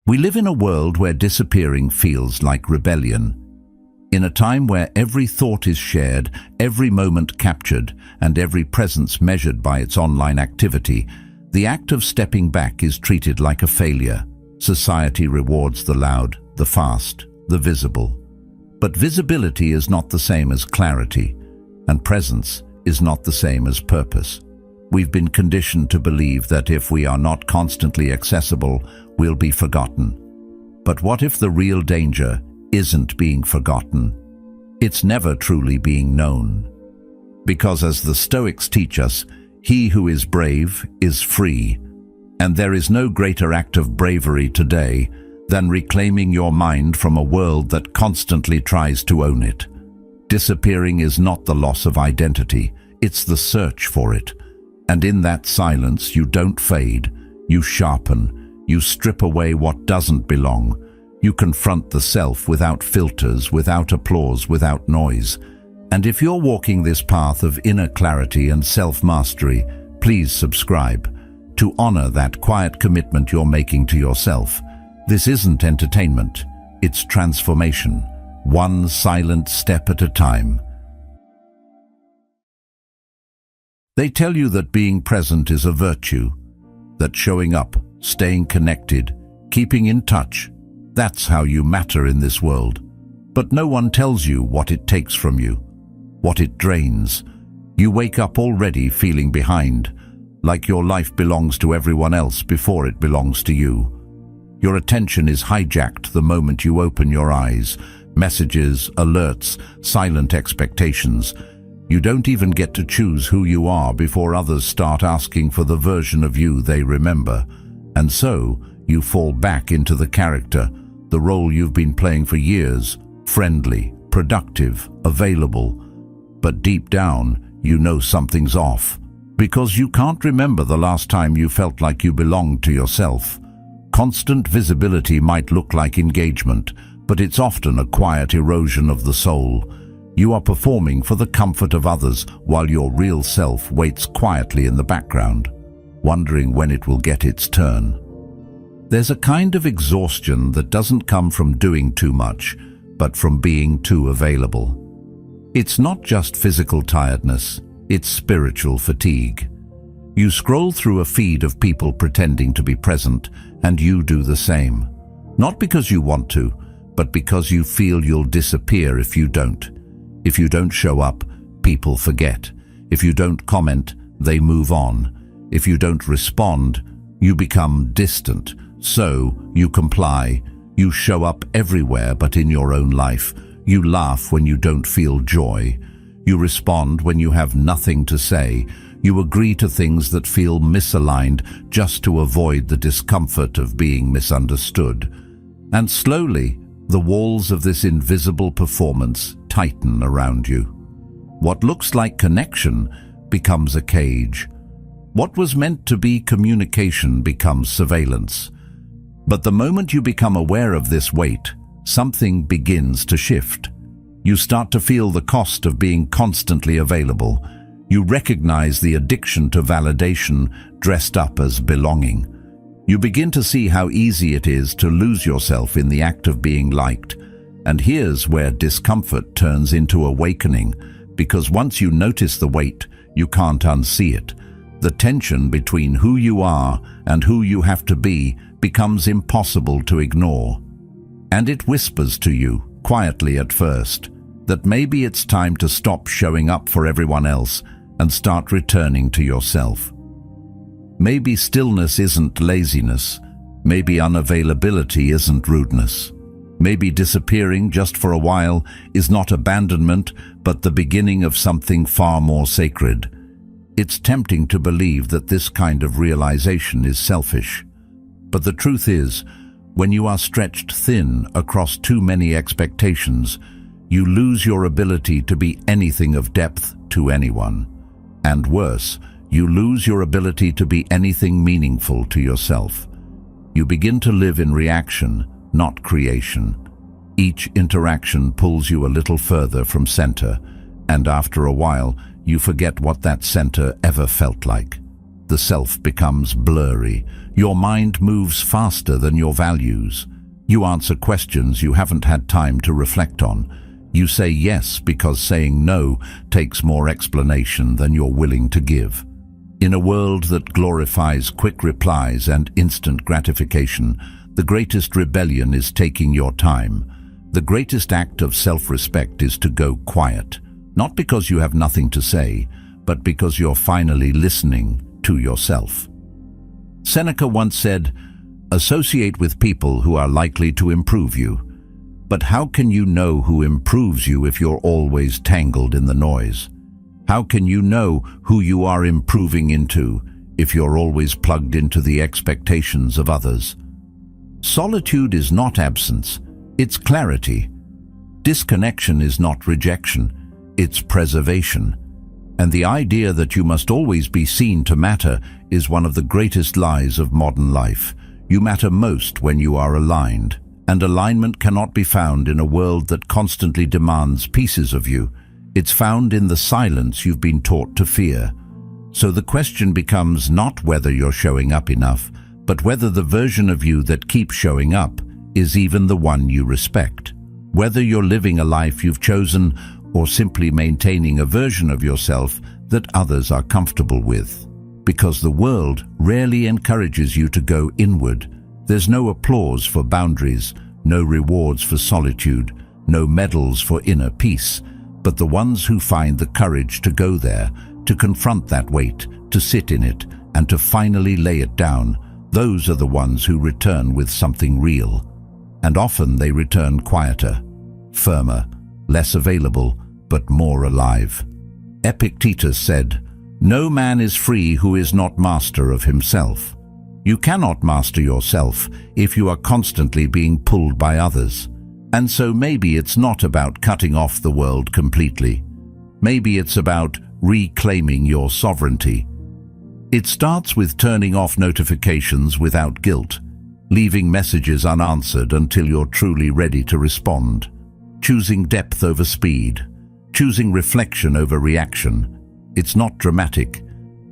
We live in a world where disappearing feels like rebellion. In a time where every thought is shared, every moment captured, and every presence measured by its online activity, the act of stepping back is treated like a failure. Society rewards the loud, the fast, the visible. But visibility is not the same as clarity, and presence is not the same as purpose. We've been conditioned to believe that if we are not constantly accessible, we'll be forgotten. But what if the real danger isn't being forgotten? It's never truly being known. Because as the Stoics teach us, he who is brave is free. And there is no greater act of bravery today than reclaiming your mind from a world that constantly tries to own it. Disappearing is not the loss of identity, it's the search for it. And in that silence, you don't fade, you sharpen, you strip away what doesn't belong. You confront the self without filters, without applause, without noise. And if you're walking this path of inner clarity and self-mastery, please subscribe to honor that quiet commitment you're making to yourself. This isn't entertainment, it's transformation, one silent step at a time. They tell you that being present is a virtue, that showing up, staying connected, keeping in touch, that's how you matter in this world. But no one tells you what it takes from you, what it drains. You wake up already feeling behind, like your life belongs to everyone else before it belongs to you. Your attention is hijacked the moment you open your eyes. Messages, alerts, silent expectations. You don't even get to choose who you are before others start asking for the version of you they remember. And so, you fall back into the character, the role you've been playing for years, friendly, productive, available. But deep down, you know something's off, because you can't remember the last time you felt like you belonged to yourself. Constant visibility might look like engagement, but it's often a quiet erosion of the soul. You are performing for the comfort of others while your real self waits quietly in the background, wondering when it will get its turn. There's a kind of exhaustion that doesn't come from doing too much, but from being too available. It's not just physical tiredness, it's spiritual fatigue. You scroll through a feed of people pretending to be present, and you do the same. Not because you want to, but because you feel you'll disappear if you don't. If you don't show up, people forget. If you don't comment, they move on. If you don't respond, you become distant. So, you comply. You show up everywhere but in your own life. You laugh when you don't feel joy. You respond when you have nothing to say. You agree to things that feel misaligned just to avoid the discomfort of being misunderstood. And slowly, the walls of this invisible performance tighten around you. What looks like connection becomes a cage. What was meant to be communication becomes surveillance. But the moment you become aware of this weight, something begins to shift. You start to feel the cost of being constantly available. You recognize the addiction to validation dressed up as belonging. You begin to see how easy it is to lose yourself in the act of being liked. And here's where discomfort turns into awakening, because once you notice the weight, you can't unsee it. The tension between who you are and who you have to be becomes impossible to ignore. And it whispers to you, quietly at first, that maybe it's time to stop showing up for everyone else and start returning to yourself. Maybe stillness isn't laziness. Maybe unavailability isn't rudeness. Maybe disappearing just for a while is not abandonment, but the beginning of something far more sacred. It's tempting to believe that this kind of realization is selfish. But the truth is, when you are stretched thin across too many expectations, you lose your ability to be anything of depth to anyone. And worse, you lose your ability to be anything meaningful to yourself. You begin to live in reaction, not creation. Each interaction pulls you a little further from center, and after a while, you forget what that center ever felt like. The self becomes blurry. Your mind moves faster than your values. You answer questions you haven't had time to reflect on. You say yes because saying no takes more explanation than you're willing to give. In a world that glorifies quick replies and instant gratification, the greatest rebellion is taking your time. The greatest act of self-respect is to go quiet, not because you have nothing to say, but because you're finally listening to yourself. Seneca once said, "Associate with people who are likely to improve you." But how can you know who improves you if you're always tangled in the noise? How can you know who you are improving into if you're always plugged into the expectations of others? Solitude is not absence, it's clarity. Disconnection is not rejection, it's preservation. And the idea that you must always be seen to matter is one of the greatest lies of modern life. You matter most when you are aligned, and alignment cannot be found in a world that constantly demands pieces of you. It's found in the silence you've been taught to fear. So the question becomes not whether you're showing up enough, but whether the version of you that keeps showing up is even the one you respect. Whether you're living a life you've chosen or simply maintaining a version of yourself that others are comfortable with. Because the world rarely encourages you to go inward. There's no applause for boundaries, no rewards for solitude, no medals for inner peace. But the ones who find the courage to go there, to confront that weight, to sit in it, and to finally lay it down, those are the ones who return with something real. And often they return quieter, firmer, less available, but more alive. Epictetus said, "No man is free who is not master of himself." You cannot master yourself if you are constantly being pulled by others. And so maybe it's not about cutting off the world completely. Maybe it's about reclaiming your sovereignty. It starts with turning off notifications without guilt, leaving messages unanswered until you're truly ready to respond, choosing depth over speed, choosing reflection over reaction. It's not dramatic,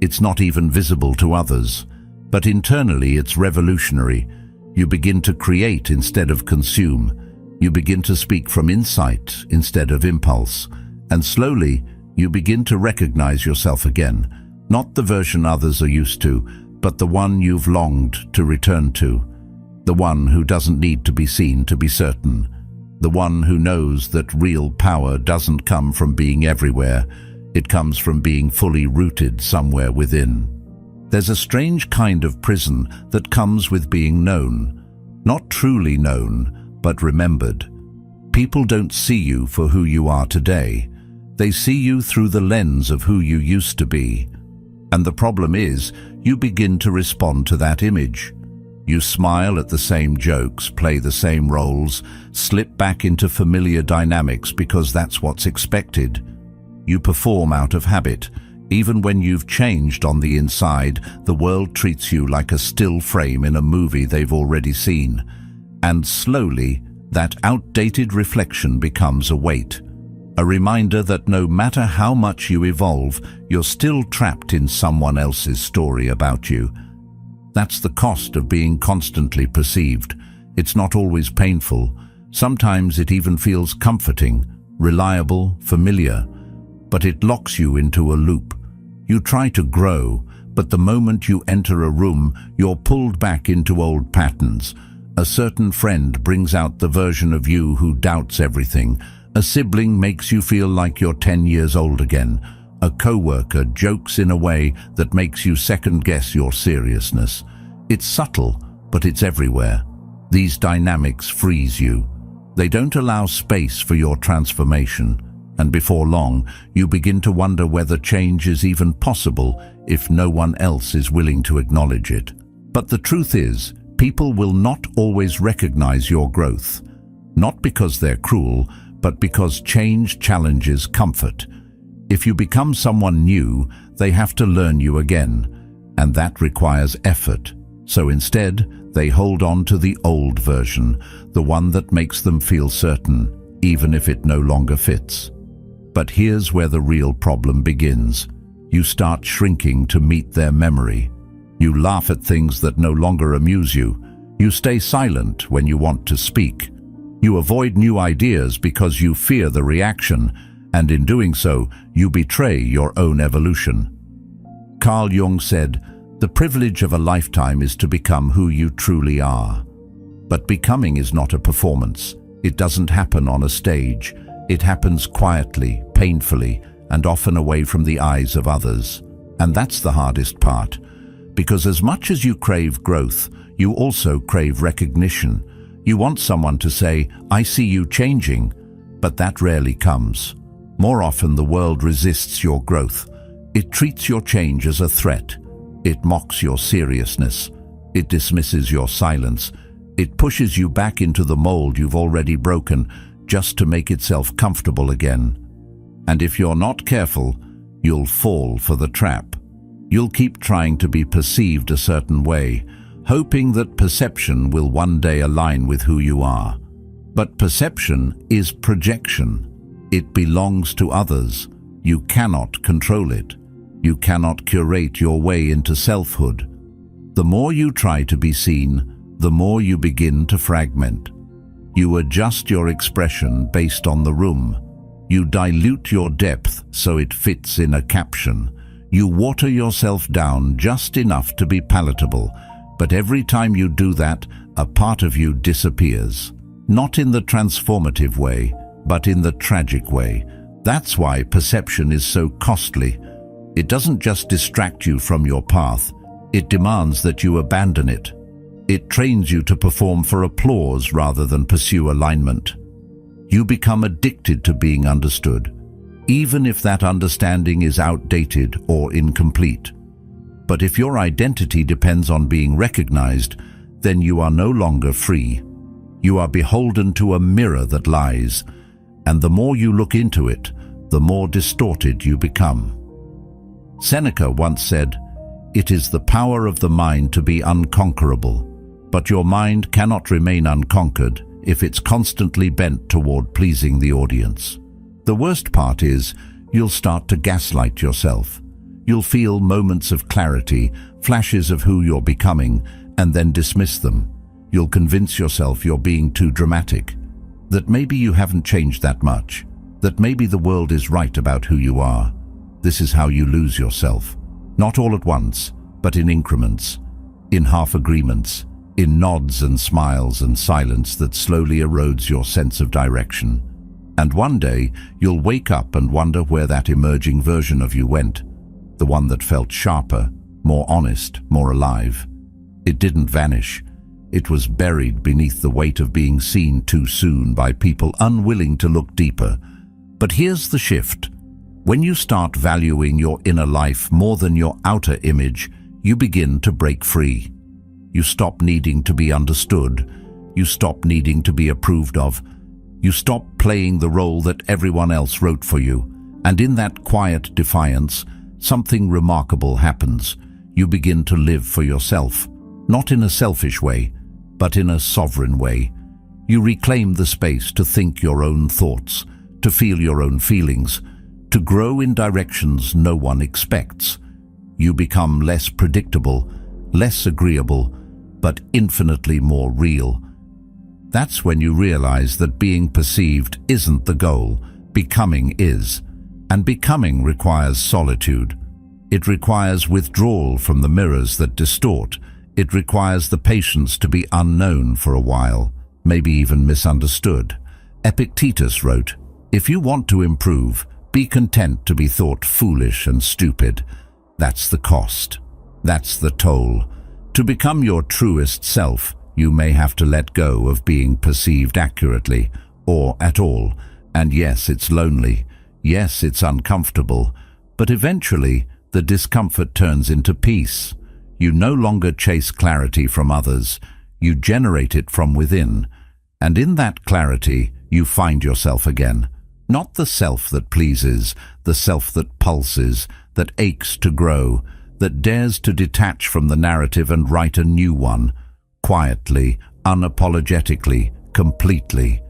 it's not even visible to others, but internally it's revolutionary. You begin to create instead of consume. You begin to speak from insight instead of impulse, and slowly you begin to recognize yourself again, not the version others are used to, but the one you've longed to return to, the one who doesn't need to be seen to be certain, the one who knows that real power doesn't come from being everywhere, it comes from being fully rooted somewhere within. There's a strange kind of prison that comes with being known, not truly known, but remembered. People don't see you for who you are today. They see you through the lens of who you used to be. And the problem is, you begin to respond to that image. You smile at the same jokes, play the same roles, slip back into familiar dynamics because that's what's expected. You perform out of habit. Even when you've changed on the inside, the world treats you like a still frame in a movie they've already seen. And slowly, that outdated reflection becomes a weight. A reminder that no matter how much you evolve, you're still trapped in someone else's story about you. That's the cost of being constantly perceived. It's not always painful. Sometimes it even feels comforting, reliable, familiar. But it locks you into a loop. You try to grow, but the moment you enter a room, you're pulled back into old patterns. A certain friend brings out the version of you who doubts everything. A sibling makes you feel like you're 10 years old again. A coworker jokes in a way that makes you second-guess your seriousness. It's subtle, but it's everywhere. These dynamics freeze you. They don't allow space for your transformation. And before long, you begin to wonder whether change is even possible if no one else is willing to acknowledge it. But the truth is, people will not always recognize your growth, not because they're cruel, but because change challenges comfort. If you become someone new, they have to learn you again, and that requires effort. So instead, they hold on to the old version, the one that makes them feel certain, even if it no longer fits. But here's where the real problem begins. You start shrinking to meet their memory. You laugh at things that no longer amuse you. You stay silent when you want to speak. You avoid new ideas because you fear the reaction, and in doing so, you betray your own evolution. Carl Jung said, "The privilege of a lifetime is to become who you truly are." But becoming is not a performance. It doesn't happen on a stage. It happens quietly, painfully, and often away from the eyes of others. And that's the hardest part. Because as much as you crave growth, you also crave recognition. You want someone to say, "I see you changing," but that rarely comes. More often the world resists your growth. It treats your change as a threat. It mocks your seriousness. It dismisses your silence. It pushes you back into the mold you've already broken just to make itself comfortable again. And if you're not careful, you'll fall for the trap. You'll keep trying to be perceived a certain way, hoping that perception will one day align with who you are. But perception is projection. It belongs to others. You cannot control it. You cannot curate your way into selfhood. The more you try to be seen, the more you begin to fragment. You adjust your expression based on the room. You dilute your depth so it fits in a caption. You water yourself down just enough to be palatable, but every time you do that, a part of you disappears. Not in the transformative way, but in the tragic way. That's why perception is so costly. It doesn't just distract you from your path, it demands that you abandon it. It trains you to perform for applause rather than pursue alignment. You become addicted to being understood, even if that understanding is outdated or incomplete. But if your identity depends on being recognized, then you are no longer free. You are beholden to a mirror that lies, and the more you look into it, the more distorted you become. Seneca once said, "It is the power of the mind to be unconquerable, but your mind cannot remain unconquered if it's constantly bent toward pleasing the audience." The worst part is, you'll start to gaslight yourself. You'll feel moments of clarity, flashes of who you're becoming, and then dismiss them. You'll convince yourself you're being too dramatic, that maybe you haven't changed that much, that maybe the world is right about who you are. This is how you lose yourself. Not all at once, but in increments, in half agreements, in nods and smiles and silence that slowly erodes your sense of direction. And one day, you'll wake up and wonder where that emerging version of you went, the one that felt sharper, more honest, more alive. It didn't vanish. It was buried beneath the weight of being seen too soon by people unwilling to look deeper. But here's the shift. When you start valuing your inner life more than your outer image, you begin to break free. You stop needing to be understood. You stop needing to be approved of. You stop playing the role that everyone else wrote for you. And in that quiet defiance, something remarkable happens. You begin to live for yourself, not in a selfish way, but in a sovereign way. You reclaim the space to think your own thoughts, to feel your own feelings, to grow in directions no one expects. You become less predictable, less agreeable, but infinitely more real. That's when you realize that being perceived isn't the goal, becoming is. And becoming requires solitude. It requires withdrawal from the mirrors that distort. It requires the patience to be unknown for a while, maybe even misunderstood. Epictetus wrote, "If you want to improve, be content to be thought foolish and stupid." That's the cost. That's the toll. To become your truest self, you may have to let go of being perceived accurately, or at all. And yes, it's lonely. Yes, it's uncomfortable. But eventually, the discomfort turns into peace. You no longer chase clarity from others. You generate it from within. And in that clarity, you find yourself again. Not the self that pleases, the self that pulses, that aches to grow, that dares to detach from the narrative and write a new one, quietly, unapologetically, completely.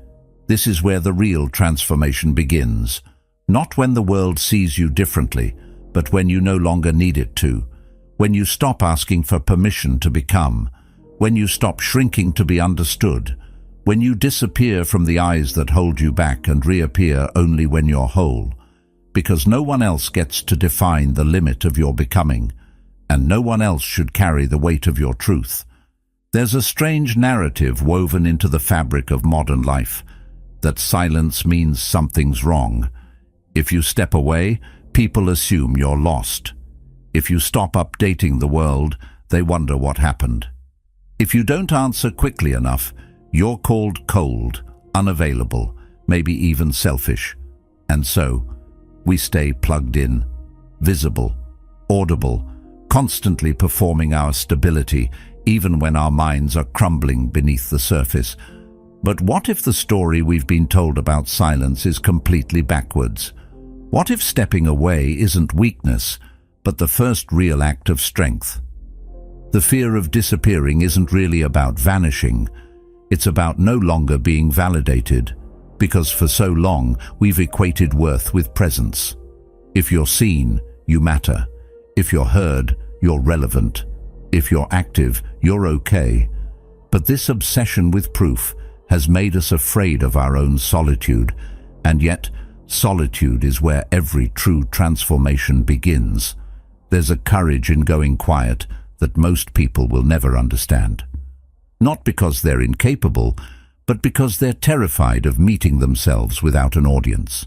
This is where the real transformation begins. Not when the world sees you differently, but when you no longer need it to, when you stop asking for permission to become, when you stop shrinking to be understood, when you disappear from the eyes that hold you back and reappear only when you're whole, because no one else gets to define the limit of your becoming, and no one else should carry the weight of your truth. There's a strange narrative woven into the fabric of modern life, that silence means something's wrong. If you step away, people assume you're lost. If you stop updating the world, they wonder what happened. If you don't answer quickly enough, you're called cold, unavailable, maybe even selfish. And so, we stay plugged in, visible, audible, constantly performing our stability, even when our minds are crumbling beneath the surface. But what if the story we've been told about silence is completely backwards? What if stepping away isn't weakness, but the first real act of strength? The fear of disappearing isn't really about vanishing. It's about no longer being validated, because for so long we've equated worth with presence. If you're seen, you matter. If you're heard, you're relevant. If you're active, you're okay. But this obsession with proof has made us afraid of our own solitude, and yet solitude is where every true transformation begins. There's a courage in going quiet that most people will never understand. Not because they're incapable, but because they're terrified of meeting themselves without an audience.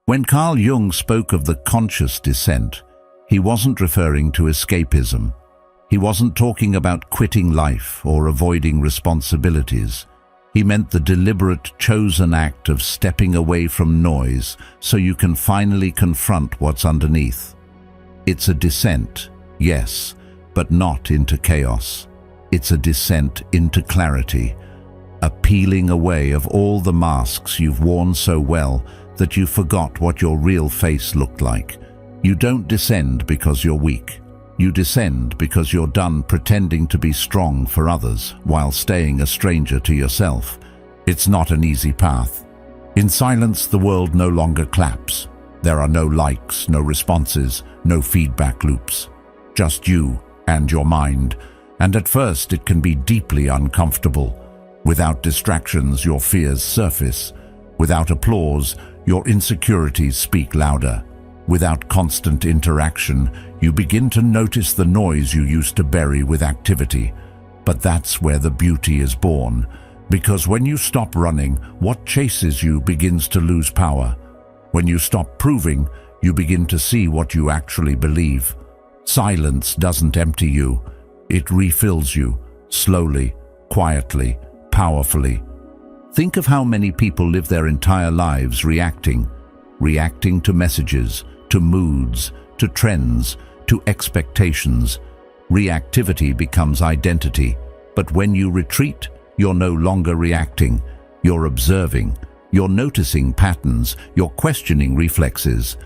When Carl Jung spoke of the conscious descent, he wasn't referring to escapism. He wasn't talking about quitting life or avoiding responsibilities. He meant the deliberate, chosen act of stepping away from noise so you can finally confront what's underneath. It's a descent, yes, but not into chaos. It's a descent into clarity, a peeling away of all the masks you've worn so well that you forgot what your real face looked like. You don't descend because you're weak. You descend because you're done pretending to be strong for others while staying a stranger to yourself. It's not an easy path. In silence, the world no longer claps. There are no likes, no responses, no feedback loops. Just you and your mind. And at first, it can be deeply uncomfortable. Without distractions, your fears surface. Without applause, your insecurities speak louder. Without constant interaction, you begin to notice the noise you used to bury with activity. But that's where the beauty is born, because when you stop running, what chases you begins to lose power. When you stop proving, you begin to see what you actually believe. Silence doesn't empty you. It refills you, slowly, quietly, powerfully. Think of how many people live their entire lives reacting to messages, to moods, to trends, to expectations. Reactivity becomes identity, but when you retreat, you're no longer reacting. You're observing, you're noticing patterns, you're questioning reflexes,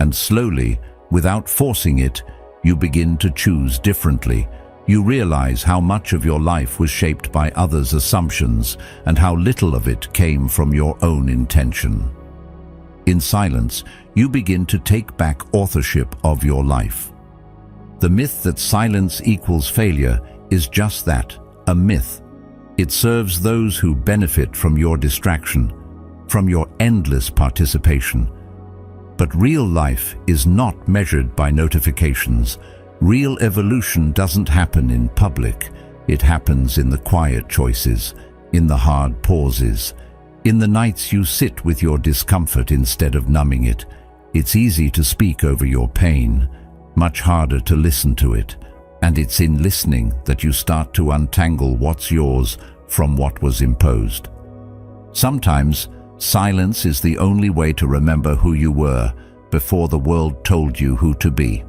and slowly, without forcing it, you begin to choose differently. You realize how much of your life was shaped by others' assumptions and how little of it came from your own intention. In silence, you begin to take back authorship of your life. The myth that silence equals failure is just that, a myth. It serves those who benefit from your distraction, from your endless participation. But real life is not measured by notifications. Real evolution doesn't happen in public. It happens in the quiet choices, in the hard pauses, in the nights you sit with your discomfort instead of numbing it. It's easy to speak over your pain, much harder to listen to it. And it's in listening that you start to untangle what's yours from what was imposed. Sometimes, silence is the only way to remember who you were before the world told you who to be.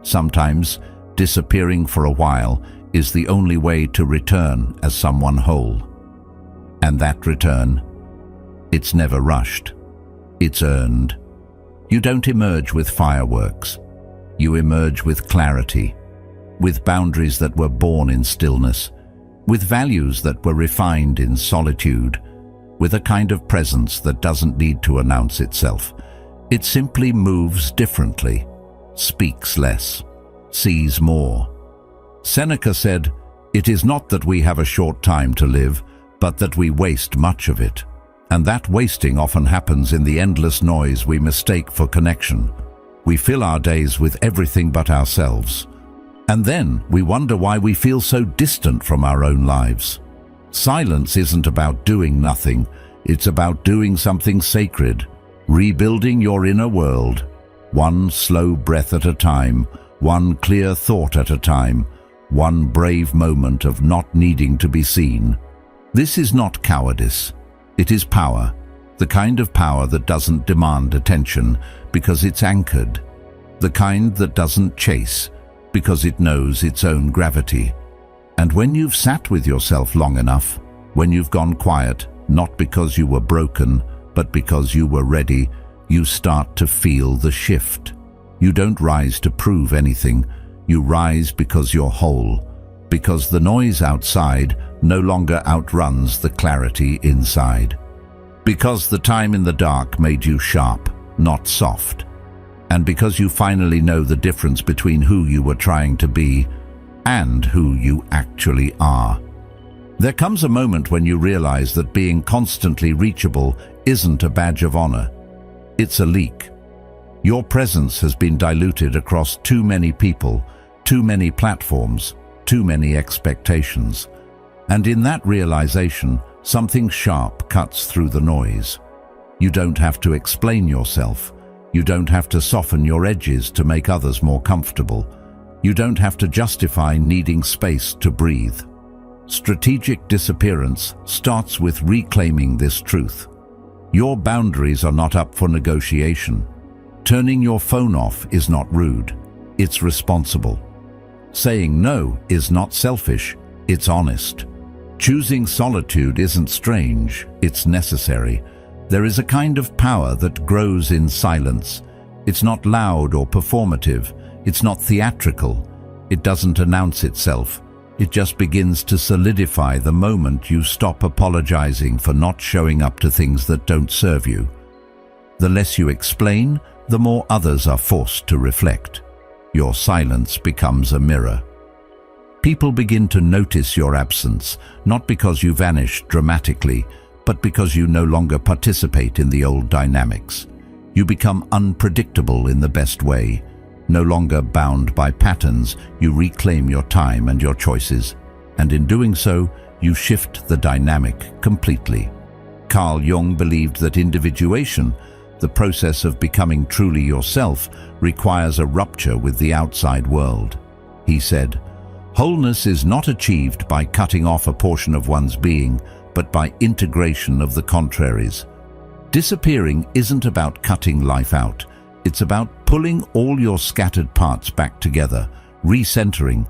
Sometimes, disappearing for a while is the only way to return as someone whole. And that return, it's never rushed. It's earned. You don't emerge with fireworks. You emerge with clarity, with boundaries that were born in stillness, with values that were refined in solitude, with a kind of presence that doesn't need to announce itself. It simply moves differently. speaks less, sees more. Seneca said, "It is not that we have a short time to live, but that we waste much of it." And that wasting often happens in the endless noise we mistake for connection. We fill our days with everything but ourselves. And then we wonder why we feel so distant from our own lives. Silence isn't about doing nothing, it's about doing something sacred, rebuilding your inner world, one slow breath at a time, one clear thought at a time, one brave moment of not needing to be seen. This is not cowardice. It is power, the kind of power that doesn't demand attention because it's anchored, the kind that doesn't chase because it knows its own gravity. And when you've sat with yourself long enough, when you've gone quiet, not because you were broken, but because you were ready, you start to feel the shift. You don't rise to prove anything, you rise because you're whole, because the noise outside no longer outruns the clarity inside. Because the time in the dark made you sharp, not soft. And because you finally know the difference between who you were trying to be and who you actually are. There comes a moment when you realize that being constantly reachable isn't a badge of honor. It's a leak. Your presence has been diluted across too many people, too many platforms, too many expectations. And in that realization, something sharp cuts through the noise. You don't have to explain yourself. You don't have to soften your edges to make others more comfortable. You don't have to justify needing space to breathe. Strategic disappearance starts with reclaiming this truth. Your boundaries are not up for negotiation. Turning your phone off is not rude. It's responsible. Saying no is not selfish. It's honest. Choosing solitude isn't strange. It's necessary. There is a kind of power that grows in silence. It's not loud or performative. It's not theatrical. It doesn't announce itself. It just begins to solidify the moment you stop apologizing for not showing up to things that don't serve you. The less you explain, the more others are forced to reflect. Your silence becomes a mirror. People begin to notice your absence, not because you vanish dramatically, but because you no longer participate in the old dynamics. You become unpredictable in the best way. No longer bound by patterns, you reclaim your time and your choices, and in doing so, you shift the dynamic completely. Carl Jung believed that individuation, the process of becoming truly yourself, requires a rupture with the outside world. He said, "Wholeness is not achieved by cutting off a portion of one's being, but by integration of the contraries." Disappearing isn't about cutting life out. It's about pulling all your scattered parts back together, recentering.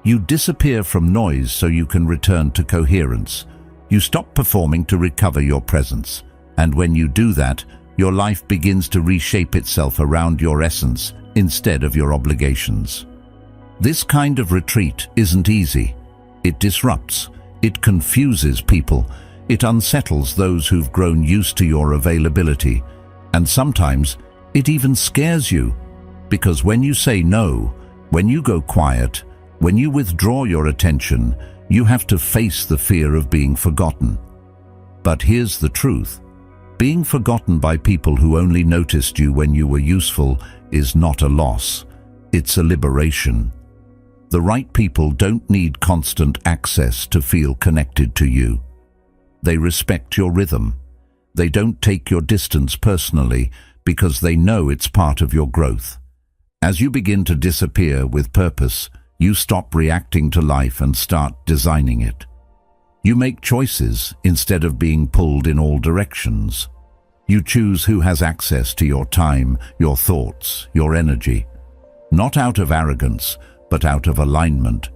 You disappear from noise so you can return to coherence. You stop performing to recover your presence. And when you do that, your life begins to reshape itself around your essence instead of your obligations. This kind of retreat isn't easy. It disrupts. It confuses people. It unsettles those who've grown used to your availability. And sometimes it even scares you, because when you say no, when you go quiet, when you withdraw your attention, you have to face the fear of being forgotten. But here's the truth. Being forgotten by people who only noticed you when you were useful is not a loss. It's a liberation. The right people don't need constant access to feel connected to you. They respect your rhythm. They don't take your distance personally because they know it's part of your growth. As you begin to disappear with purpose, you stop reacting to life and start designing it. You make choices instead of being pulled in all directions. You choose who has access to your time, your thoughts, your energy. Not out of arrogance, but out of alignment.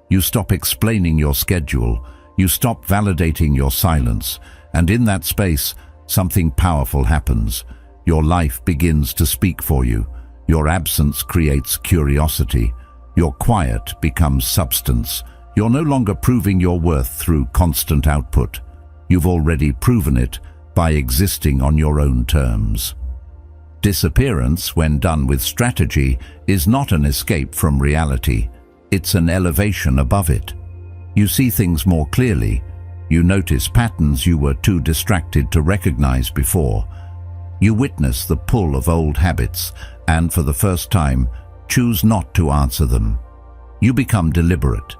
You stop explaining your schedule. You stop validating your silence. And in that space, something powerful happens. Your life begins to speak for you. Your absence creates curiosity. Your quiet becomes substance. You're no longer proving your worth through constant output. You've already proven it by existing on your own terms. Disappearance, when done with strategy, is not an escape from reality. It's an elevation above it. You see things more clearly. You notice patterns you were too distracted to recognize before. You witness the pull of old habits and, for the first time, choose not to answer them. You become deliberate.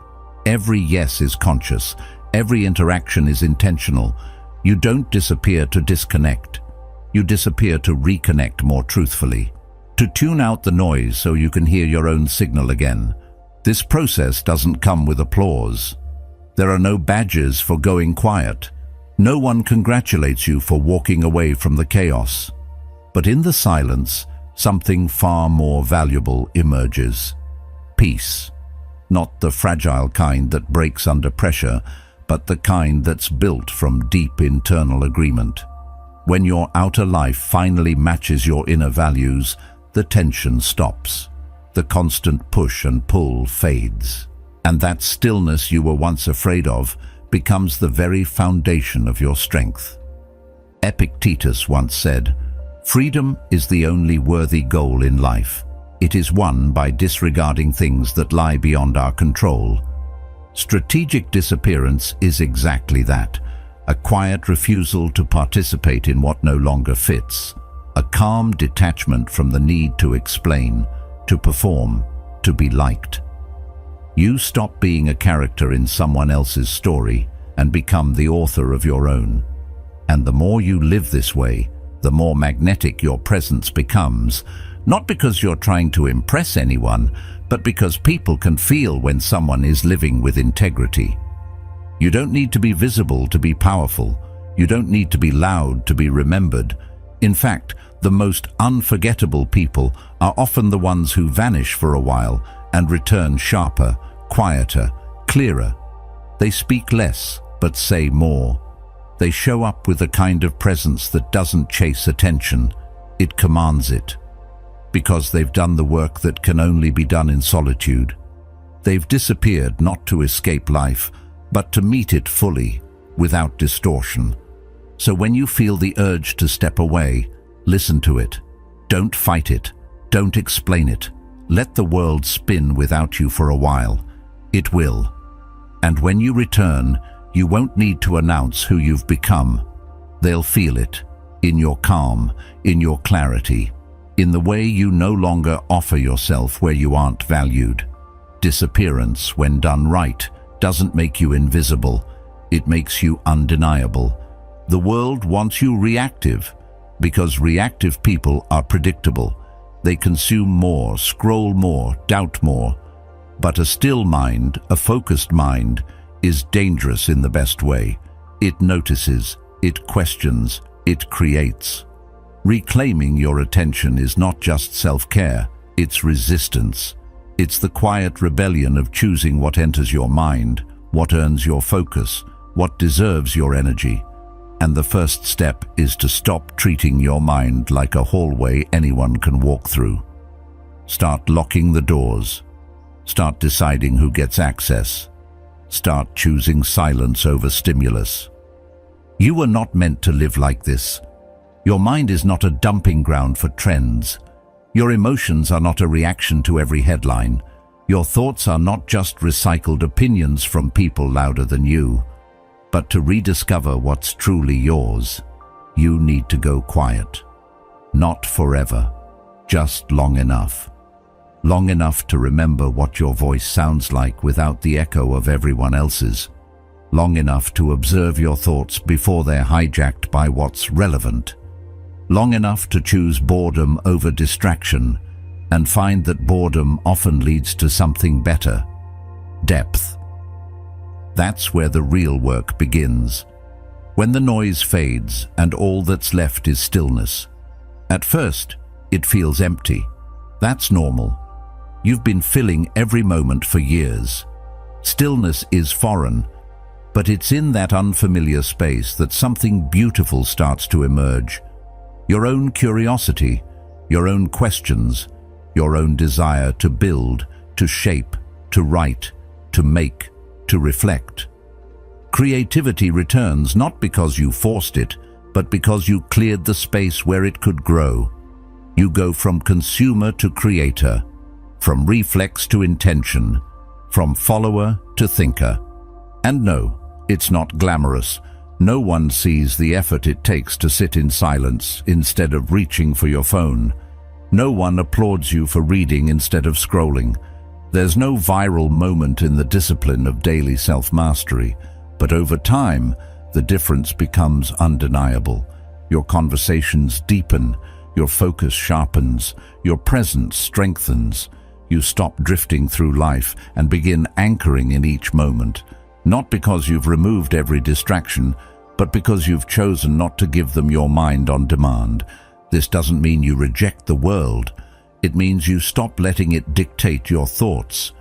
Every yes is conscious. Every interaction is intentional. You don't disappear to disconnect. You disappear to reconnect more truthfully, to tune out the noise so you can hear your own signal again. This process doesn't come with applause. There are no badges for going quiet. No one congratulates you for walking away from the chaos. But in the silence, something far more valuable emerges. Peace. Not the fragile kind that breaks under pressure, but the kind that's built from deep internal agreement. When your outer life finally matches your inner values, the tension stops. The constant push and pull fades. And that stillness you were once afraid of becomes the very foundation of your strength. Epictetus once said, "Freedom is the only worthy goal in life. It is won by disregarding things that lie beyond our control." Strategic disappearance is exactly that. A quiet refusal to participate in what no longer fits. A calm detachment from the need to explain, to perform, to be liked. You stop being a character in someone else's story and become the author of your own. And the more you live this way, the more magnetic your presence becomes, not because you're trying to impress anyone, but because people can feel when someone is living with integrity. You don't need to be visible to be powerful. You don't need to be loud to be remembered. In fact, the most unforgettable people are often the ones who vanish for a while and return sharper, quieter, clearer. They speak less, but say more. They show up with a kind of presence that doesn't chase attention. It commands it. Because they've done the work that can only be done in solitude. They've disappeared not to escape life, but to meet it fully, without distortion. So when you feel the urge to step away, listen to it. Don't fight it. Don't explain it. Let the world spin without you for a while. It will. And when you return, you won't need to announce who you've become. They'll feel it, in your calm, in your clarity, in the way you no longer offer yourself where you aren't valued. Disappearance, when done right, doesn't make you invisible. It makes you undeniable. The world wants you reactive, because reactive people are predictable. They consume more, scroll more, doubt more. But a still mind, a focused mind, is dangerous in the best way. It notices, it questions, it creates. Reclaiming your attention is not just self-care, it's resistance. It's the quiet rebellion of choosing what enters your mind, what earns your focus, what deserves your energy. And the first step is to stop treating your mind like a hallway anyone can walk through. Start locking the doors. Start deciding who gets access. Start choosing silence over stimulus. You were not meant to live like this. Your mind is not a dumping ground for trends. Your emotions are not a reaction to every headline. Your thoughts are not just recycled opinions from people louder than you. But to rediscover what's truly yours, you need to go quiet. Not forever, just long enough. Long enough to remember what your voice sounds like without the echo of everyone else's. Long enough to observe your thoughts before they're hijacked by what's relevant. Long enough to choose boredom over distraction and find that boredom often leads to something better. Depth. That's where the real work begins. When the noise fades and all that's left is stillness. At first, it feels empty. That's normal. You've been filling every moment for years. Stillness is foreign, but it's in that unfamiliar space that something beautiful starts to emerge. Your own curiosity, your own questions, your own desire to build, to shape, to write, to make, to reflect. Creativity returns not because you forced it, but because you cleared the space where it could grow. You go from consumer to creator, from reflex to intention, from follower to thinker. And no, it's not glamorous. No one sees the effort it takes to sit in silence instead of reaching for your phone. No one applauds you for reading instead of scrolling. There's no viral moment in the discipline of daily self-mastery, but over time, the difference becomes undeniable. Your conversations deepen, your focus sharpens, your presence strengthens. You stop drifting through life and begin anchoring in each moment, not because you've removed every distraction, but because you've chosen not to give them your mind on demand. This doesn't mean you reject the world. It means you stop letting it dictate your thoughts.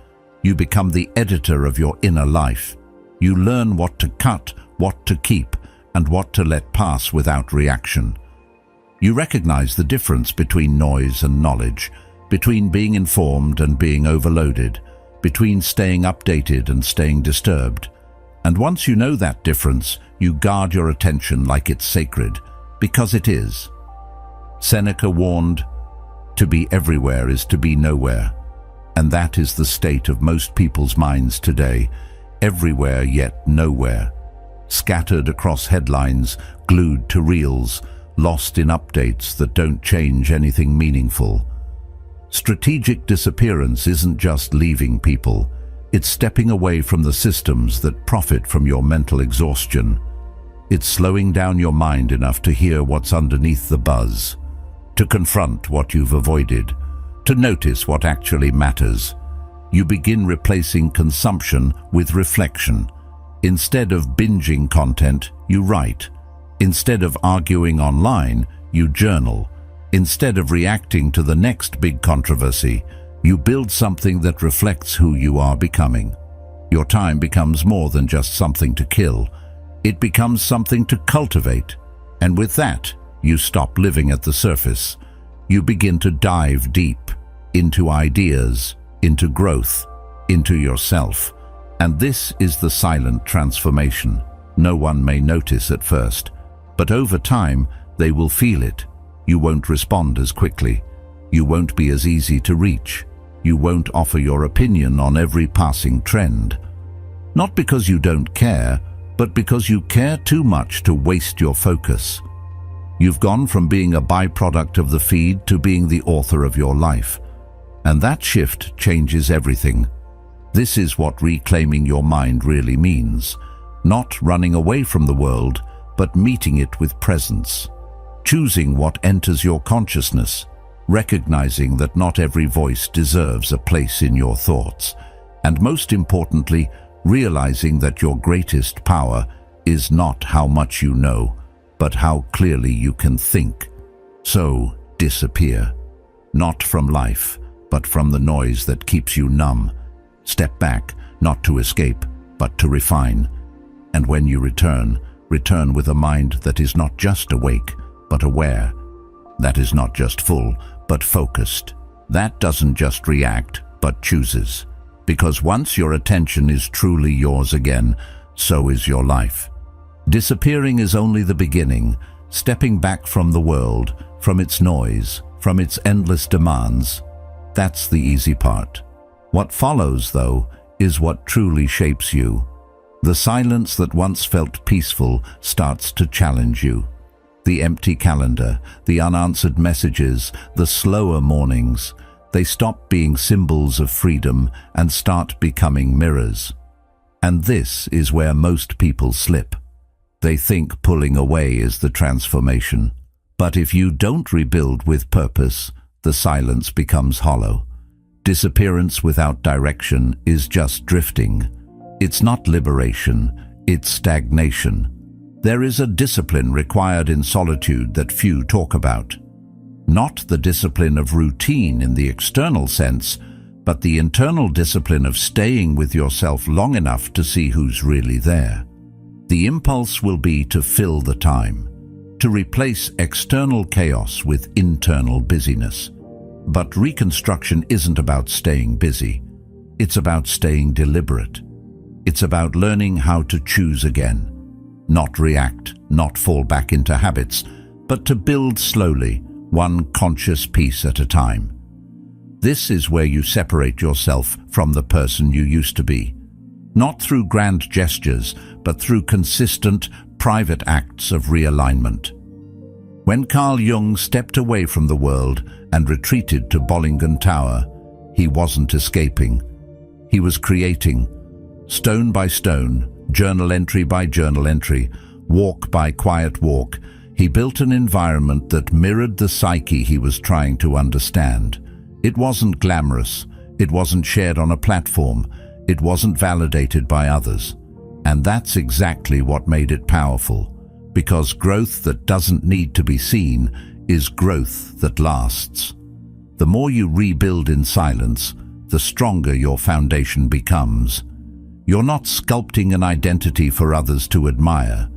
You become the editor of your inner life. You learn what to cut, what to keep, and what to let pass without reaction. You recognize the difference between noise and knowledge, between being informed and being overloaded, between staying updated and staying disturbed. And once you know that difference, you guard your attention like it's sacred, because it is. Seneca warned, "To be everywhere is to be nowhere." And that is the state of most people's minds today, everywhere yet nowhere. Scattered across headlines, glued to reels, lost in updates that don't change anything meaningful. Strategic disappearance isn't just leaving people, it's stepping away from the systems that profit from your mental exhaustion. It's slowing down your mind enough to hear what's underneath the buzz, to confront what you've avoided, to notice what actually matters. You begin replacing consumption with reflection. Instead of binging content, you write. Instead of arguing online, you journal. Instead of reacting to the next big controversy, you build something that reflects who you are becoming. Your time becomes more than just something to kill. It becomes something to cultivate. And with that, you stop living at the surface. You begin to dive deep into ideas, into growth, into yourself. And this is the silent transformation. No one may notice at first, but over time, they will feel it. You won't respond as quickly. You won't be as easy to reach. You won't offer your opinion on every passing trend. Not because you don't care, but because you care too much to waste your focus. You've gone from being a byproduct of the feed to being the author of your life. And that shift changes everything. This is what reclaiming your mind really means. Not running away from the world, but meeting it with presence. Choosing what enters your consciousness, recognizing that not every voice deserves a place in your thoughts, and most importantly, realizing that your greatest power is not how much you know, but how clearly you can think. So, disappear. Not from life, but from the noise that keeps you numb. Step back, not to escape, but to refine. And when you return, return with a mind that is not just awake, but aware. That is not just full, but focused. That doesn't just react, but chooses. Because once your attention is truly yours again, so is your life. Disappearing is only the beginning, stepping back from the world, from its noise, from its endless demands. That's the easy part. What follows, though, is what truly shapes you. The silence that once felt peaceful starts to challenge you. The empty calendar, the unanswered messages, the slower mornings, they stop being symbols of freedom and start becoming mirrors. And this is where most people slip. They think pulling away is the transformation. But if you don't rebuild with purpose, the silence becomes hollow. Disappearance without direction is just drifting. It's not liberation, it's stagnation. There is a discipline required in solitude that few talk about. Not the discipline of routine in the external sense, but the internal discipline of staying with yourself long enough to see who's really there. The impulse will be to fill the time, to replace external chaos with internal busyness. But reconstruction isn't about staying busy. It's about staying deliberate. It's about learning how to choose again. Not react, not fall back into habits, but to build slowly, one conscious piece at a time. This is where you separate yourself from the person you used to be, not through grand gestures, but through consistent, private acts of realignment. When Carl Jung stepped away from the world and retreated to Bollingen Tower, he wasn't escaping. He was creating, stone by stone, journal entry by journal entry, walk by quiet walk. He built an environment that mirrored the psyche he was trying to understand. It wasn't glamorous, it wasn't shared on a platform, it wasn't validated by others. And that's exactly what made it powerful, because growth that doesn't need to be seen is growth that lasts. The more you rebuild in silence, the stronger your foundation becomes. You're not sculpting an identity for others to admire.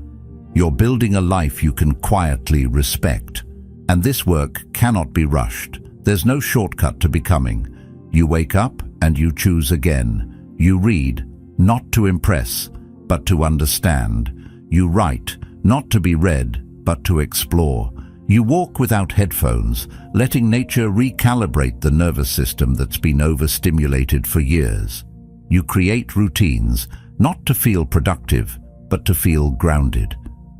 You're building a life you can quietly respect. And this work cannot be rushed. There's no shortcut to becoming. You wake up and you choose again. You read, not to impress, but to understand. You write, not to be read, but to explore. You walk without headphones, letting nature recalibrate the nervous system that's been overstimulated for years. You create routines, not to feel productive, but to feel grounded.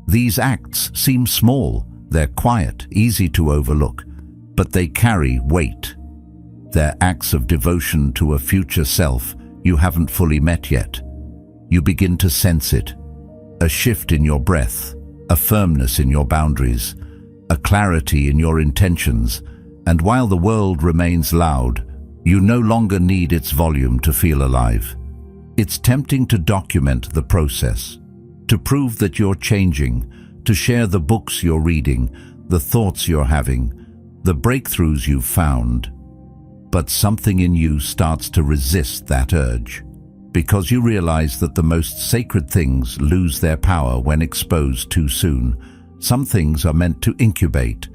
These acts seem small, they're quiet, easy to overlook, but they carry weight. They're acts of devotion to a future self you haven't fully met yet. You begin to sense it. A shift in your breath, a firmness in your boundaries, a clarity in your intentions, and while the world remains loud, you no longer need its volume to feel alive. It's tempting to document the process, to prove that you're changing, to share the books you're reading, the thoughts you're having, the breakthroughs you've found. But something in you starts to resist that urge, because you realize that the most sacred things lose their power when exposed too soon. Some things are meant to incubate,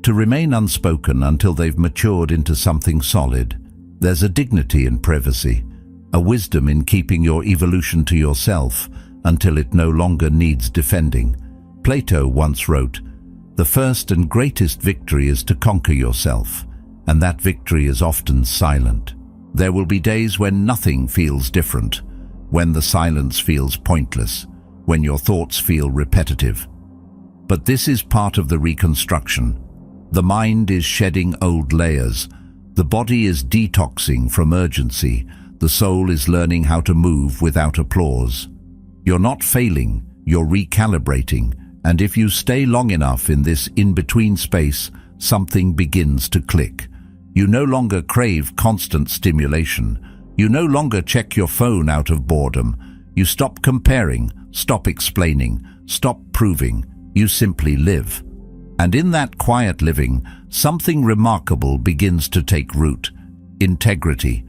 to remain unspoken until they've matured into something solid. There's a dignity in privacy, a wisdom in keeping your evolution to yourself until it no longer needs defending. Plato once wrote, "The first and greatest victory is to conquer yourself, and that victory is often silent." There will be days when nothing feels different, when the silence feels pointless, when your thoughts feel repetitive. But this is part of the reconstruction. The mind is shedding old layers. The body is detoxing from urgency. The soul is learning how to move without applause. You're not failing, you're recalibrating. And if you stay long enough in this in-between space, something begins to click. You no longer crave constant stimulation. You no longer check your phone out of boredom. You stop comparing, stop explaining, stop proving. You simply live. And in that quiet living, something remarkable begins to take root. Integrity.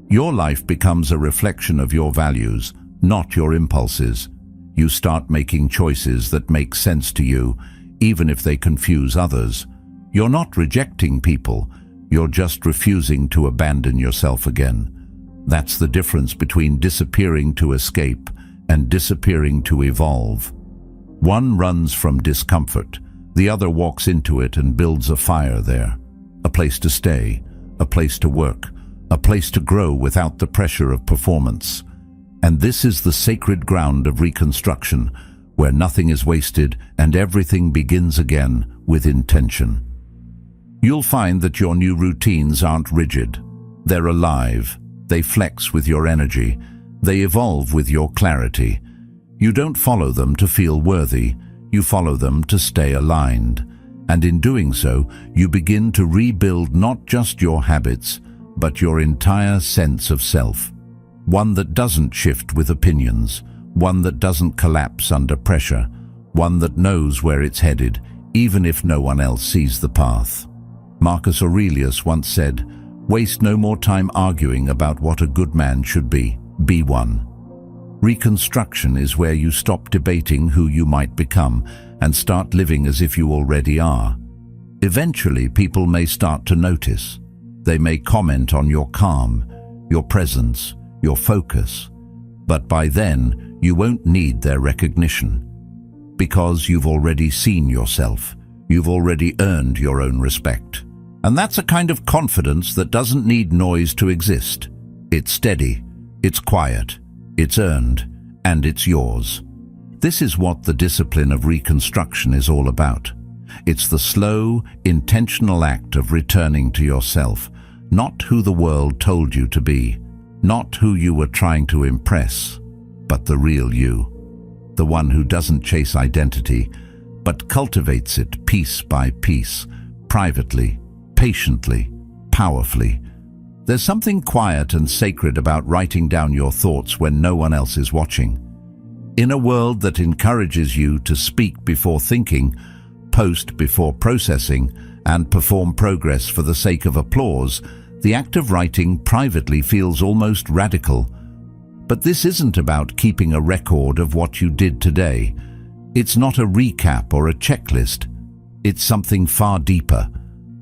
Your life becomes a reflection of your values, not your impulses. You start making choices that make sense to you, even if they confuse others. You're not rejecting people, you're just refusing to abandon yourself again. That's the difference between disappearing to escape and disappearing to evolve. One runs from discomfort, the other walks into it and builds a fire there. A place to stay, a place to work, a place to grow without the pressure of performance. And this is the sacred ground of reconstruction, where nothing is wasted and everything begins again with intention. You'll find that your new routines aren't rigid. They're alive. They flex with your energy. They evolve with your clarity. You don't follow them to feel worthy. You follow them to stay aligned. And in doing so, you begin to rebuild not just your habits, but your entire sense of self. One that doesn't shift with opinions, one that doesn't collapse under pressure, one that knows where it's headed, even if no one else sees the path. Marcus Aurelius once said, "Waste no more time arguing about what a good man should be one." Reconstruction is where you stop debating who you might become and start living as if you already are. Eventually, people may start to notice. They may comment on your calm, your presence, your focus. But by then, you won't need their recognition. Because you've already seen yourself. You've already earned your own respect. And that's a kind of confidence that doesn't need noise to exist. It's steady, it's quiet, it's earned, and it's yours. This is what the discipline of reconstruction is all about. It's the slow, intentional act of returning to yourself, not who the world told you to be, not who you were trying to impress, but the real you. The one who doesn't chase identity, but cultivates it piece by piece, privately, patiently, powerfully. There's something quiet and sacred about writing down your thoughts when no one else is watching. In a world that encourages you to speak before thinking, post before processing, and perform progress for the sake of applause, the act of writing privately feels almost radical. But this isn't about keeping a record of what you did today. It's not a recap or a checklist. It's something far deeper.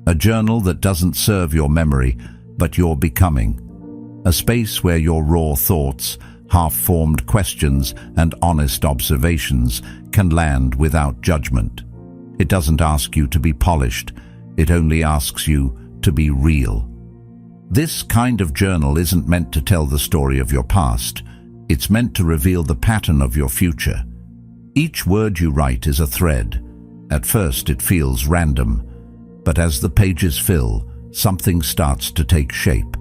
A journal that doesn't serve your memory, but your becoming. A space where your raw thoughts, half-formed questions, and honest observations can land without judgment. It doesn't ask you to be polished. It only asks you to be real. This kind of journal isn't meant to tell the story of your past. It's meant to reveal the pattern of your future. Each word you write is a thread. At first it feels random, but as the pages fill, something starts to take shape.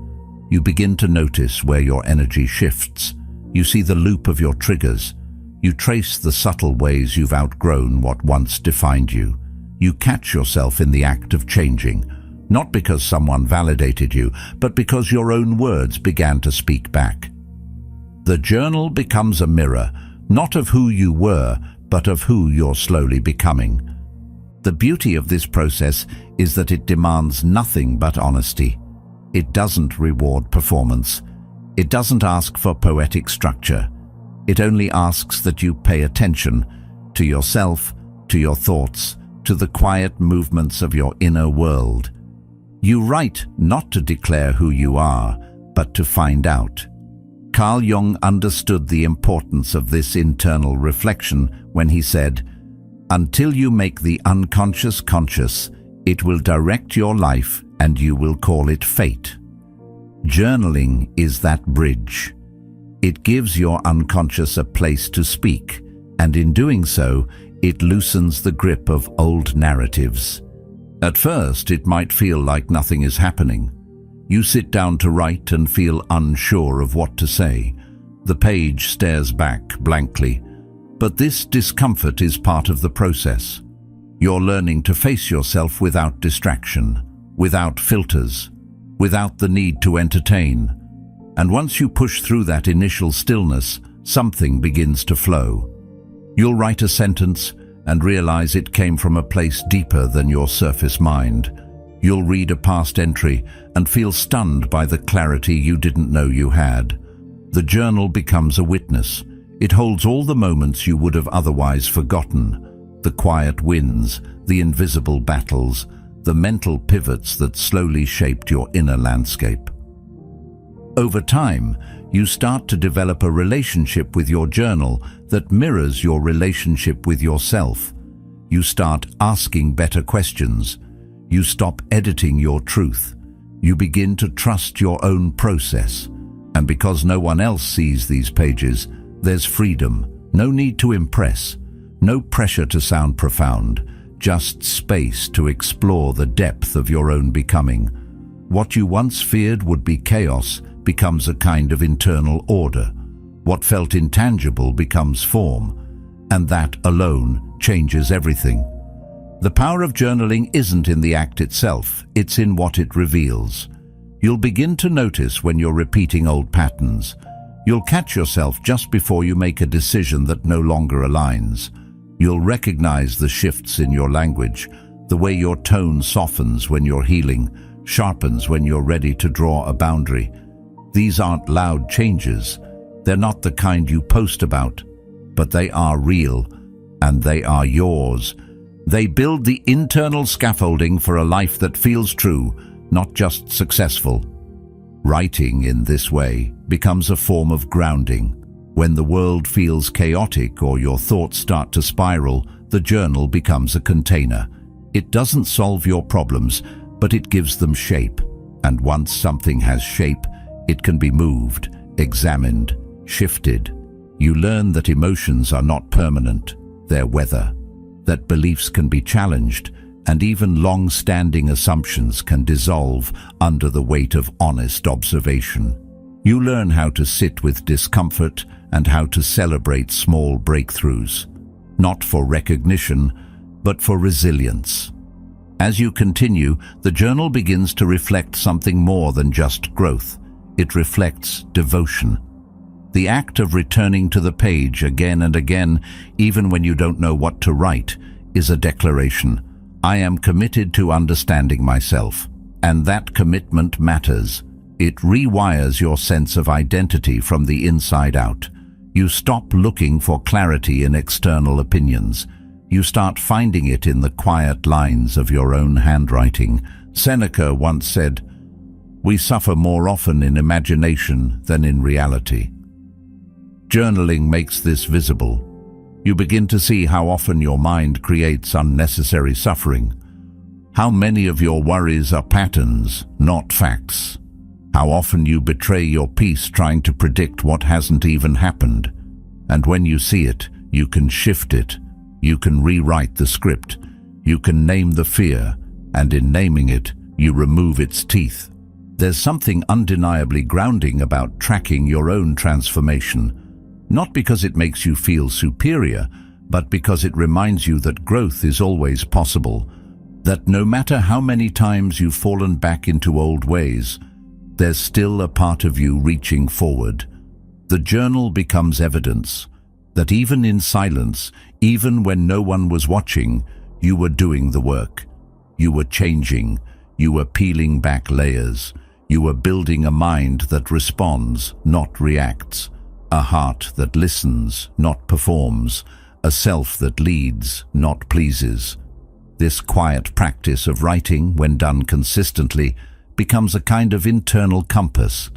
You begin to notice where your energy shifts. You see the loop of your triggers. You trace the subtle ways you've outgrown what once defined you. You catch yourself in the act of changing, not because someone validated you, but because your own words began to speak back. The journal becomes a mirror, not of who you were, but of who you're slowly becoming. The beauty of this process is that it demands nothing but honesty. It doesn't reward performance. It doesn't ask for poetic structure. It only asks that you pay attention to yourself, to your thoughts, to the quiet movements of your inner world. You write not to declare who you are, but to find out. Carl Jung understood the importance of this internal reflection when he said, "Until you make the unconscious conscious, it will direct your life and you will call it fate." Journaling is that bridge. It gives your unconscious a place to speak, and in doing so, it loosens the grip of old narratives. At first, it might feel like nothing is happening. You sit down to write and feel unsure of what to say. The page stares back blankly. But this discomfort is part of the process. You're learning to face yourself without distraction, without filters, without the need to entertain. And once you push through that initial stillness, something begins to flow. You'll write a sentence and realize it came from a place deeper than your surface mind. You'll read a past entry and feel stunned by the clarity you didn't know you had. The journal becomes a witness. It holds all the moments you would have otherwise forgotten, the quiet wins, the invisible battles, the mental pivots that slowly shaped your inner landscape. Over time, you start to develop a relationship with your journal that mirrors your relationship with yourself. You start asking better questions. You stop editing your truth. You begin to trust your own process. And because no one else sees these pages, there's freedom, no need to impress, no pressure to sound profound, just space to explore the depth of your own becoming. What you once feared would be chaos becomes a kind of internal order. What felt intangible becomes form, and that alone changes everything. The power of journaling isn't in the act itself, it's in what it reveals. You'll begin to notice when you're repeating old patterns. You'll catch yourself just before you make a decision that no longer aligns. You'll recognize the shifts in your language, the way your tone softens when you're healing, sharpens when you're ready to draw a boundary. These aren't loud changes. They're not the kind you post about, but they are real, and they are yours. They build the internal scaffolding for a life that feels true, not just successful. Writing in this way becomes a form of grounding. When the world feels chaotic or your thoughts start to spiral, the journal becomes a container. It doesn't solve your problems, but it gives them shape. And once something has shape, it can be moved, examined, shifted. You learn that emotions are not permanent, they're weather, that beliefs can be challenged, and even long-standing assumptions can dissolve under the weight of honest observation. You learn how to sit with discomfort and how to celebrate small breakthroughs, not for recognition, but for resilience. As you continue, the journal begins to reflect something more than just growth. It reflects devotion. The act of returning to the page again and again, even when you don't know what to write, is a declaration. I am committed to understanding myself, and that commitment matters. It rewires your sense of identity from the inside out. You stop looking for clarity in external opinions. You start finding it in the quiet lines of your own handwriting. Seneca once said, "We suffer more often in imagination than in reality." Journaling makes this visible. You begin to see how often your mind creates unnecessary suffering. How many of your worries are patterns, not facts. How often you betray your peace trying to predict what hasn't even happened. And when you see it, you can shift it. You can rewrite the script. You can name the fear, and in naming it, you remove its teeth. There's something undeniably grounding about tracking your own transformation. Not because it makes you feel superior, but because it reminds you that growth is always possible, that no matter how many times you've fallen back into old ways, there's still a part of you reaching forward. The journal becomes evidence that even in silence, even when no one was watching, you were doing the work. You were changing. You were peeling back layers. You were building a mind that responds, not reacts. A heart that listens, not performs. A self that leads, not pleases. This quiet practice of writing, when done consistently, becomes a kind of internal compass.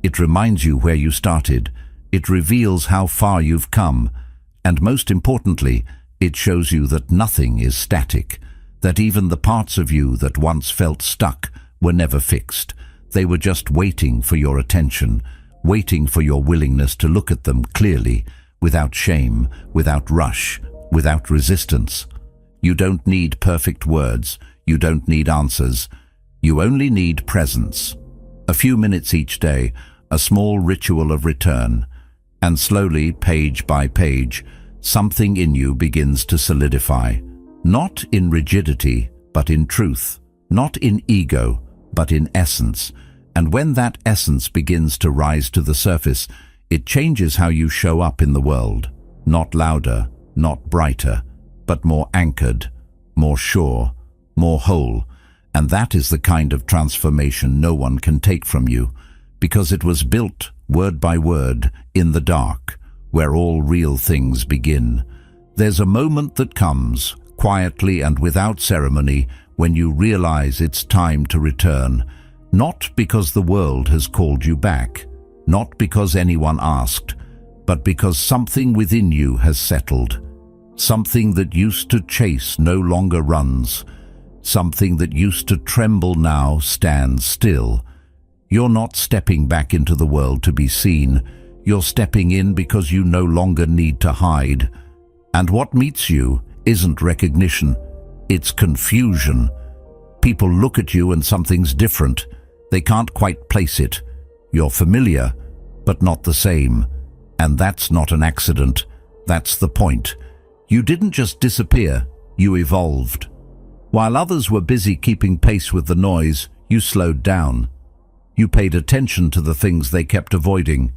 It reminds you where you started. It reveals how far you've come. And most importantly, it shows you that nothing is static, that even the parts of you that once felt stuck were never fixed. They were just waiting for your attention, waiting for your willingness to look at them clearly, without shame, without rush, without resistance. You don't need perfect words. You don't need answers. You only need presence. A few minutes each day, a small ritual of return. And slowly, page by page, something in you begins to solidify. Not in rigidity, but in truth. Not in ego, but in essence. And when that essence begins to rise to the surface, it changes how you show up in the world. Not louder, not brighter, but more anchored, more sure, more whole. And that is the kind of transformation no one can take from you, because it was built, word by word, in the dark, where all real things begin. There's a moment that comes, quietly and without ceremony, when you realize it's time to return, not because the world has called you back, not because anyone asked, but because something within you has settled. Something that used to chase no longer runs. Something that used to tremble now stands still. You're not stepping back into the world to be seen. You're stepping in because you no longer need to hide. And what meets you isn't recognition, it's confusion. People look at you and something's different. They can't quite place it. You're familiar, but not the same. And that's not an accident. That's the point. You didn't just disappear, you evolved. While others were busy keeping pace with the noise, you slowed down. You paid attention to the things they kept avoiding.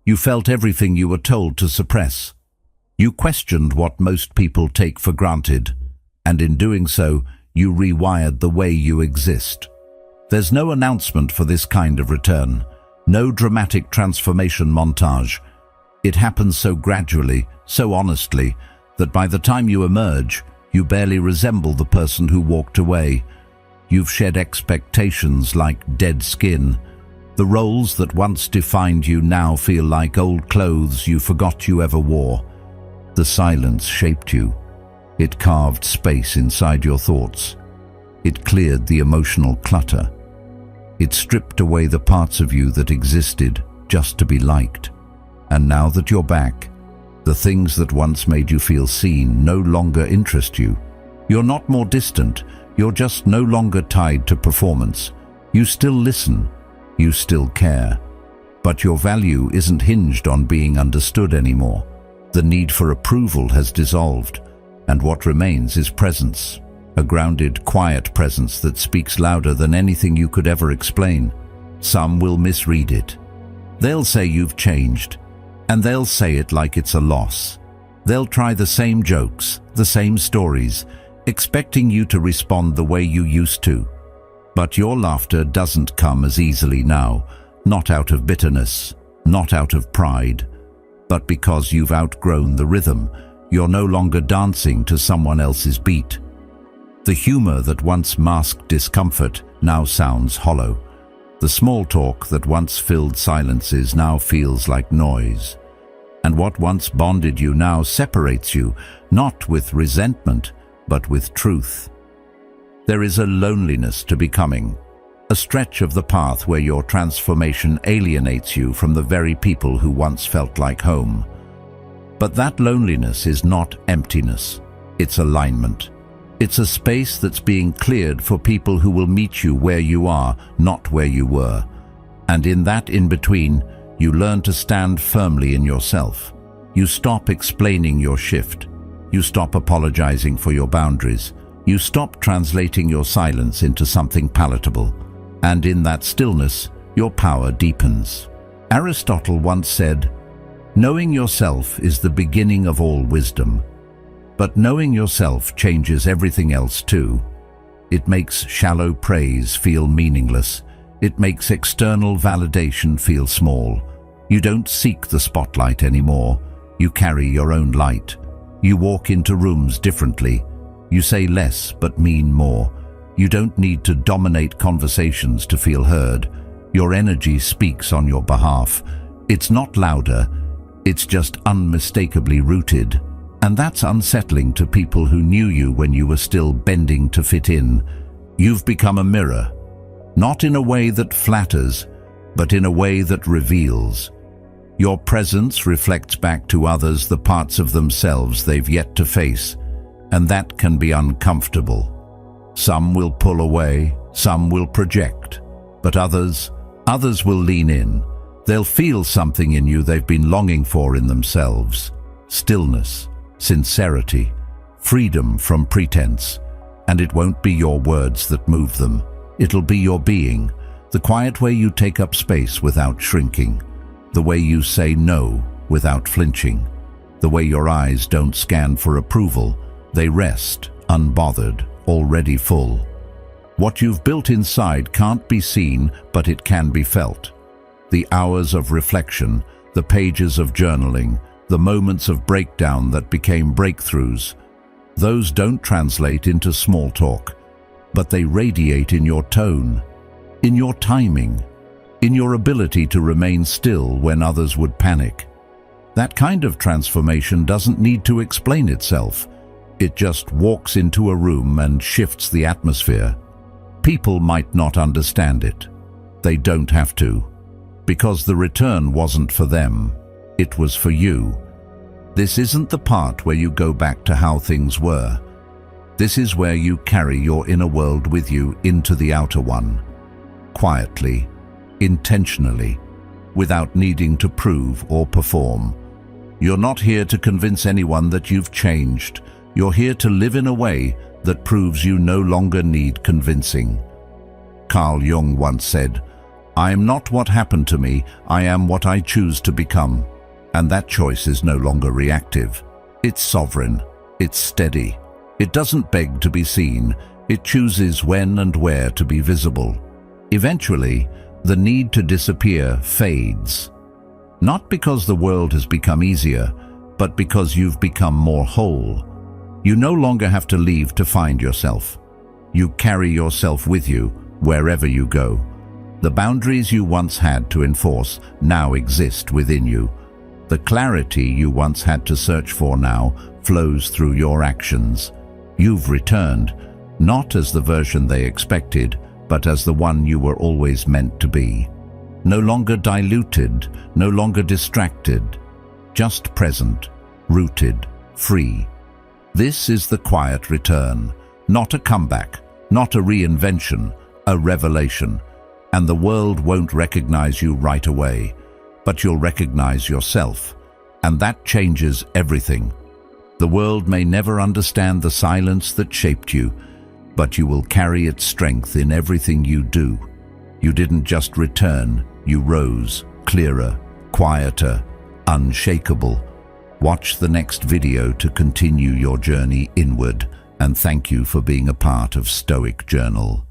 You felt everything you were told to suppress. You questioned what most people take for granted, and in doing so, you rewired the way you exist. There's no announcement for this kind of return, no dramatic transformation montage. It happens so gradually, so honestly, that by the time you emerge, you barely resemble the person who walked away. You've shed expectations like dead skin. The roles that once defined you now feel like old clothes you forgot you ever wore. The silence shaped you. It carved space inside your thoughts. It cleared the emotional clutter. It stripped away the parts of you that existed just to be liked. And now that you're back, the things that once made you feel seen no longer interest you. You're not more distant, you're just no longer tied to performance. You still listen, you still care. But your value isn't hinged on being understood anymore. The need for approval has dissolved, and what remains is presence. A grounded, quiet presence that speaks louder than anything you could ever explain. Some will misread it. They'll say you've changed, and they'll say it like it's a loss. They'll try the same jokes, the same stories, expecting you to respond the way you used to. But your laughter doesn't come as easily now, not out of bitterness, not out of pride, but because you've outgrown the rhythm. You're no longer dancing to someone else's beat. The humor that once masked discomfort now sounds hollow. The small talk that once filled silences now feels like noise. And what once bonded you now separates you, not with resentment, but with truth. There is a loneliness to becoming, a stretch of the path where your transformation alienates you from the very people who once felt like home. But that loneliness is not emptiness, it's alignment. It's a space that's being cleared for people who will meet you where you are, not where you were. And in that in-between, you learn to stand firmly in yourself. You stop explaining your shift. You stop apologizing for your boundaries. You stop translating your silence into something palatable. And in that stillness, your power deepens. Aristotle once said, "Knowing yourself is the beginning of all wisdom." But knowing yourself changes everything else too. It makes shallow praise feel meaningless. It makes external validation feel small. You don't seek the spotlight anymore. You carry your own light. You walk into rooms differently. You say less but mean more. You don't need to dominate conversations to feel heard. Your energy speaks on your behalf. It's not louder, it's just unmistakably rooted. And that's unsettling to people who knew you when you were still bending to fit in. You've become a mirror, not in a way that flatters, but in a way that reveals. Your presence reflects back to others the parts of themselves they've yet to face, and that can be uncomfortable. Some will pull away, some will project, but others will lean in. They'll feel something in you they've been longing for in themselves. Stillness, sincerity, freedom from pretense. And it won't be your words that move them. It'll be your being, the quiet way you take up space without shrinking, the way you say no without flinching, the way your eyes don't scan for approval, they rest, unbothered, already full. What you've built inside can't be seen, but it can be felt. The hours of reflection, the pages of journaling, the moments of breakdown that became breakthroughs, those don't translate into small talk, but they radiate in your tone, in your timing, in your ability to remain still when others would panic. That kind of transformation doesn't need to explain itself. It just walks into a room and shifts the atmosphere. People might not understand it. They don't have to, because the return wasn't for them. It was for you. This isn't the part where you go back to how things were. This is where you carry your inner world with you into the outer one. Quietly, intentionally, without needing to prove or perform. You're not here to convince anyone that you've changed. You're here to live in a way that proves you no longer need convincing. Carl Jung once said, "I am not what happened to me, I am what I choose to become." And that choice is no longer reactive. It's sovereign. It's steady. It doesn't beg to be seen. It chooses when and where to be visible. Eventually, the need to disappear fades. Not because the world has become easier, but because you've become more whole. You no longer have to leave to find yourself. You carry yourself with you wherever you go. The boundaries you once had to enforce now exist within you. The clarity you once had to search for now flows through your actions. You've returned, not as the version they expected, but as the one you were always meant to be. No longer diluted, no longer distracted, just present, rooted, free. This is the quiet return, not a comeback, not a reinvention, a revelation. And the world won't recognize you right away, but you'll recognize yourself, and that changes everything. The world may never understand the silence that shaped you, but you will carry its strength in everything you do. You didn't just return, you rose, clearer, quieter, unshakable. Watch the next video to continue your journey inward, and thank you for being a part of Stoic Journal.